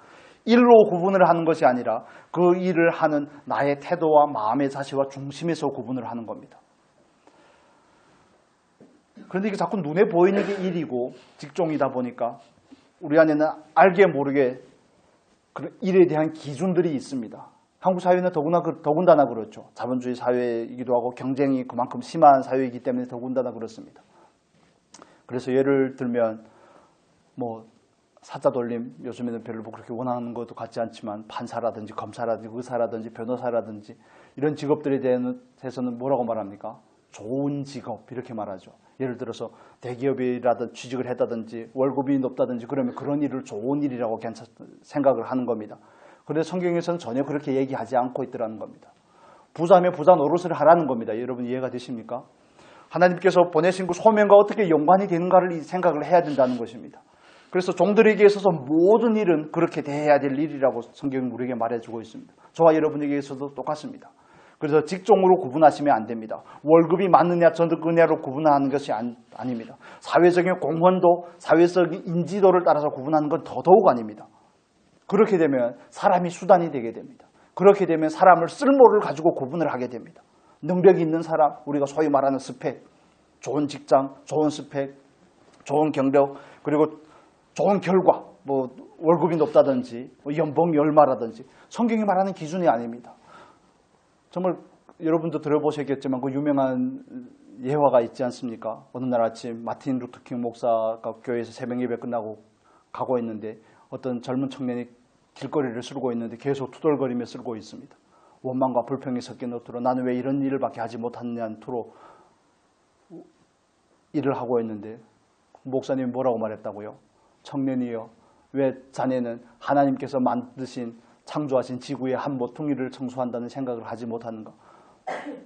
일로 구분을 하는 것이 아니라 그 일을 하는 나의 태도와 마음의 자세와 중심에서 구분을 하는 겁니다. 그런데 이게 자꾸 눈에 보이는 게 일이고 직종이다 보니까 우리 안에는 알게 모르게 그런 일에 대한 기준들이 있습니다. 한국 사회는 더군다나 그렇죠. 자본주의 사회이기도 하고 경쟁이 그만큼 심한 사회이기 때문에 더군다나 그렇습니다. 그래서 예를 들면 사자 돌림 요즘에는 별로 그렇게 원하는 것도 같지 않지만 판사라든지 검사라든지 의사라든지 변호사라든지 이런 직업들에 대해서는 뭐라고 말합니까? 좋은 직업 이렇게 말하죠. 예를 들어서 대기업이라든지 취직을 했다든지 월급이 높다든지 그러면 그런 일을 좋은 일이라고 생각을 하는 겁니다. 그런데 성경에서는 전혀 그렇게 얘기하지 않고 있더라는 겁니다. 부자면 부자 노릇을 하라는 겁니다. 여러분 이해가 되십니까? 하나님께서 보내신 그 소명과 어떻게 연관이 되는가를 생각을 해야 된다는 것입니다. 그래서 종들에게 있어서 모든 일은 그렇게 대해야 될 일이라고 성경은 우리에게 말해주고 있습니다. 저와 여러분에게 있어도 똑같습니다. 그래서 직종으로 구분하시면 안 됩니다. 월급이 많느냐 전득느냐로 구분하는 것이 아닙니다. 사회적인 공헌도 사회적인 인지도를 따라서 구분하는 건 더더욱 아닙니다. 그렇게 되면 사람이 수단이 되게 됩니다. 그렇게 되면 사람을 쓸모를 가지고 구분을 하게 됩니다. 능력이 있는 사람, 우리가 소위 말하는 스펙, 좋은 직장, 좋은 스펙, 좋은 경력, 그리고 좋은 결과, 뭐 월급이 높다든지 연봉이 얼마라든지 성경이 말하는 기준이 아닙니다. 정말 여러분도 들어보셨겠지만 그 유명한 예화가 있지 않습니까? 어느 날 아침 마틴 루터킹 목사가 교회에서 새벽 예배 끝나고 가고 있는데 어떤 젊은 청년이 길거리를 쓸고 있는데 계속 투덜거리며 쓸고 있습니다. 원망과 불평이 섞인 어투로 나는 왜 이런 일을 밖에 하지 못하느냐는 투로 일을 하고 있는데 목사님이 뭐라고 말했다고요? 청년이여, 왜 자네는 하나님께서 만드신 창조하신 지구의 한 모퉁이를 청소한다는 생각을 하지 못하는가?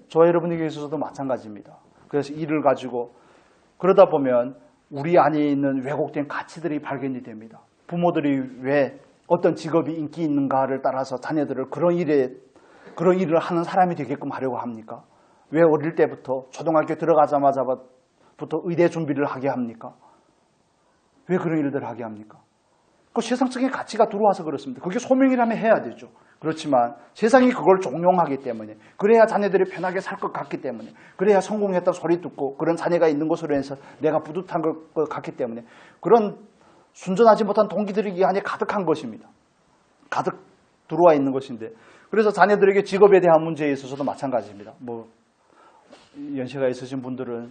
저와 여러분에게 있어서도 마찬가지입니다. 그래서 일을 가지고 그러다 보면 우리 안에 있는 왜곡된 가치들이 발견이 됩니다. 부모들이 왜 어떤 직업이 인기 있는가를 따라서 자녀들을 그런 일을 하는 사람이 되게끔 하려고 합니까? 왜 어릴 때부터 초등학교 들어가자마자부터 의대 준비를 하게 합니까? 왜 그런 일들을 하게 합니까? 그 세상적인 가치가 들어와서 그렇습니다. 그게 소명이라면 해야 되죠. 그렇지만 세상이 그걸 종용하기 때문에, 그래야 자녀들이 편하게 살 것 같기 때문에, 그래야 성공했다 소리 듣고 그런 자녀가 있는 것으로 해서 내가 뿌듯한 것 같기 때문에 그런 순전하지 못한 동기들이 이 안에 가득한 것입니다. 가득 들어와 있는 것인데, 그래서 자녀들에게 직업에 대한 문제에 있어서도 마찬가지입니다. 뭐 연세가 있으신 분들은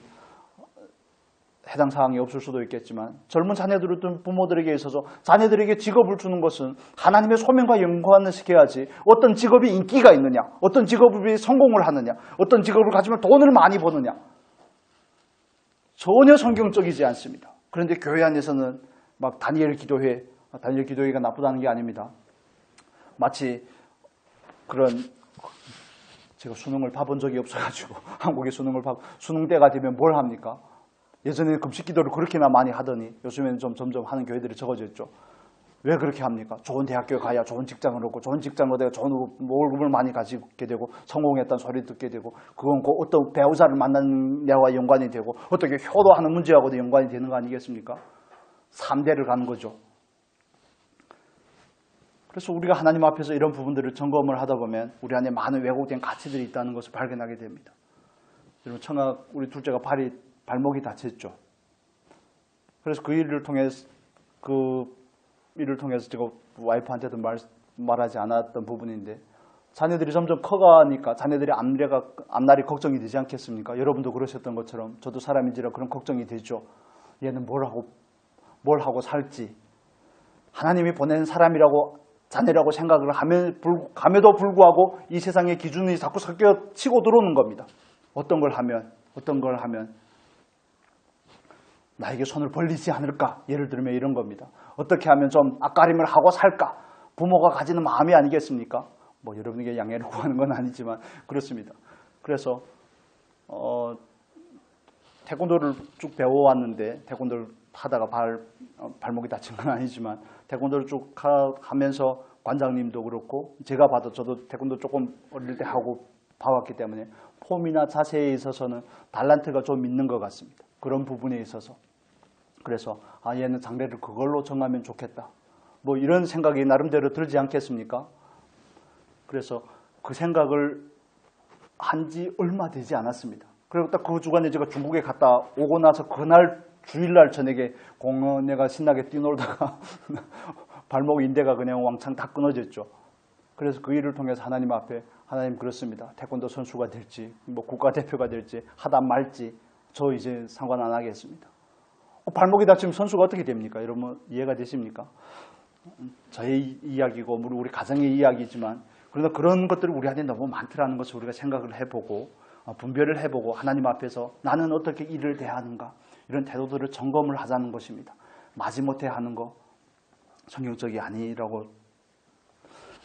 해당 사항이 없을 수도 있겠지만 젊은 자녀들은 부모들에게 있어서 자녀들에게 직업을 주는 것은 하나님의 소명과 연관을 시켜야지 어떤 직업이 인기가 있느냐, 어떤 직업이 성공을 하느냐, 어떤 직업을 가지면 돈을 많이 버느냐, 전혀 성경적이지 않습니다. 그런데 교회 안에서는 막 다니엘 기도회가 나쁘다는 게 아닙니다. 마치 그런, 제가 수능을 봐본 적이 없어가지고 한국의 수능 때가 되면 뭘 합니까? 예전에는 금식 기도를 그렇게나 많이 하더니 요즘에는 좀 점점 하는 교회들이 적어졌죠. 왜 그렇게 합니까? 좋은 대학교에 가야 좋은 직장을 얻고, 좋은 직장을 얻어야 좋은 월급을 많이 가지게 되고, 성공했다는 소리 듣게 되고, 그건 꼭 어떤 배우자를 만났냐와 연관이 되고, 어떻게 효도하는 문제하고도 연관이 되는 거 아니겠습니까? 3대를 가는 거죠. 그래서 우리가 하나님 앞에서 이런 부분들을 점검을 하다 보면 우리 안에 많은 왜곡된 가치들이 있다는 것을 발견하게 됩니다. 여러분, 청각 우리 둘째가 발목이 다쳤죠. 그래서 그 일을 통해서 제가 와이프한테도 말하지 않았던 부분인데, 자녀들이 점점 커가니까 자녀들이 앞날이 걱정이 되지 않겠습니까? 여러분도 그러셨던 것처럼 저도 사람인지라 그런 걱정이 되죠. 얘는 뭘 하고 살지. 하나님이 보낸 사람이라고, 자녀라고 생각을 함에도 불구하고 이 세상의 기준이 자꾸 섞여 치고 들어오는 겁니다. 어떤 걸 하면 나에게 손을 벌리지 않을까? 예를 들면 이런 겁니다. 어떻게 하면 좀 앞가림을 하고 살까? 부모가 가지는 마음이 아니겠습니까? 뭐 여러분에게 양해를 구하는 건 아니지만 그렇습니다. 그래서 태권도를 쭉 배워왔는데, 태권도를 하다가 발목이 다친 건 아니지만 태권도를 쭉 하면서 관장님도 그렇고 제가 봐도, 저도 태권도 조금 어릴 때 하고 봐왔기 때문에 폼이나 자세에 있어서는 달란트가 좀 있는 것 같습니다. 그런 부분에 있어서. 그래서 얘는 장래를 그걸로 정하면 좋겠다. 뭐 이런 생각이 나름대로 들지 않겠습니까? 그래서 그 생각을 한 지 얼마 되지 않았습니다. 그리고 딱 그 주간에 제가 중국에 갔다 오고 나서 그날 주일날 저녁에 공원에가 신나게 뛰놀다가 발목 인대가 그냥 왕창 다 끊어졌죠. 그래서 그 일을 통해서 하나님 앞에, 하나님 그렇습니다. 태권도 선수가 될지 뭐 국가대표가 될지 하다 말지 저 이제 상관 안 하겠습니다. 발목이 다치면 선수가 어떻게 됩니까? 여러분 이해가 되십니까? 저의 이야기고 우리 가정의 이야기지만, 그러나 그런 것들이 우리 안에 너무 많더라는 것을 우리가 생각을 해보고 분별을 해보고 하나님 앞에서 나는 어떻게 일을 대하는가, 이런 태도들을 점검을 하자는 것입니다. 마지못해 하는 거 성경적이 아니라고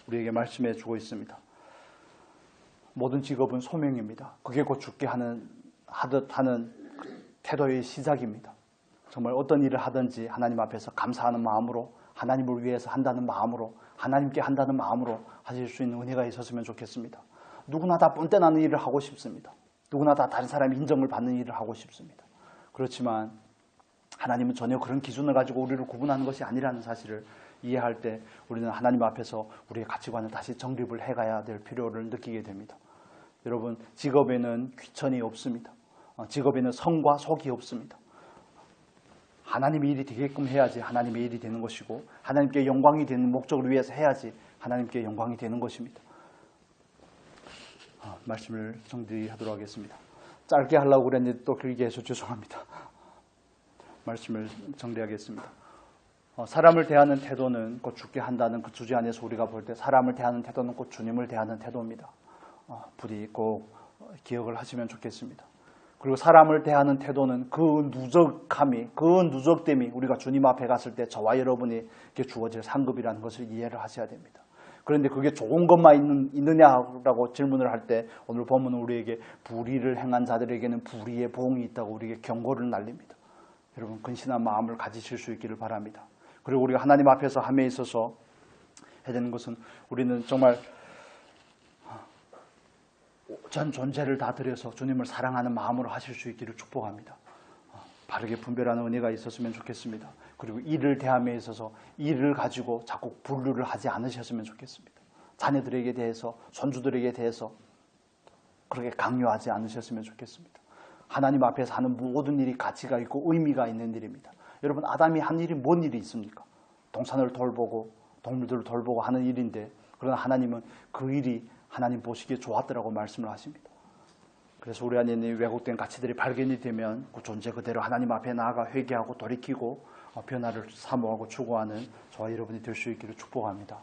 우리에게 말씀해 주고 있습니다. 모든 직업은 소명입니다. 그게 곧 죽게 하듯 하는 태도의 시작입니다. 정말 어떤 일을 하든지 하나님 앞에서 감사하는 마음으로, 하나님을 위해서 한다는 마음으로, 하나님께 한다는 마음으로 하실 수 있는 은혜가 있었으면 좋겠습니다. 누구나 다 뻔뻔하는 일을 하고 싶습니다. 누구나 다 다른 사람의 인정을 받는 일을 하고 싶습니다. 그렇지만 하나님은 전혀 그런 기준을 가지고 우리를 구분하는 것이 아니라는 사실을 이해할 때 우리는 하나님 앞에서 우리의 가치관을 다시 정립을 해가야 될 필요를 느끼게 됩니다. 여러분, 직업에는 귀천이 없습니다. 직업에는 성과 속이 없습니다. 하나님의 일이 되게끔 해야지 하나님의 일이 되는 것이고, 하나님께 영광이 되는 목적을 위해서 해야지 하나님께 영광이 되는 것입니다. 말씀을 정리하도록 하겠습니다. 짧게 하려고 그랬는데 또 길게 해서 죄송합니다. 말씀을 정리하겠습니다. 사람을 대하는 태도는 곧 죽게 한다는 그 주제 안에서 우리가 볼 때 사람을 대하는 태도는 곧 주님을 대하는 태도입니다. 부디 꼭 기억을 하시면 좋겠습니다. 그리고 사람을 대하는 태도는 그 누적함이, 그 누적됨이 우리가 주님 앞에 갔을 때 저와 여러분이 주어질 상급이라는 것을 이해를 하셔야 됩니다. 그런데 그게 좋은 것만 있느냐라고 질문을 할 때 오늘 본문은 우리에게 불의를 행한 자들에게는 불의의 보응이 있다고 우리에게 경고를 날립니다. 여러분, 근신한 마음을 가지실 수 있기를 바랍니다. 그리고 우리가 하나님 앞에서 함에 있어서 해야 되는 것은 우리는 정말 전 존재를 다 들여서 주님을 사랑하는 마음으로 하실 수 있기를 축복합니다. 바르게 분별하는 은혜가 있었으면 좋겠습니다. 그리고 일을 대함에 있어서 일을 가지고 자꾸 분류를 하지 않으셨으면 좋겠습니다. 자녀들에게 대해서, 손주들에게 대해서 그렇게 강요하지 않으셨으면 좋겠습니다. 하나님 앞에서 하는 모든 일이 가치가 있고 의미가 있는 일입니다. 여러분, 아담이 한 일이 뭔 일이 있습니까? 동산을 돌보고 동물들을 돌보고 하는 일인데, 그러나 하나님은 그 일이 하나님 보시기에 좋았더라고 말씀을 하십니다. 그래서 우리 안에 있는 왜곡된 가치들이 발견이 되면 그 존재 그대로 하나님 앞에 나아가 회개하고 돌이키고 변화를 사모하고 추구하는 저와 여러분이 될 수 있기를 축복합니다.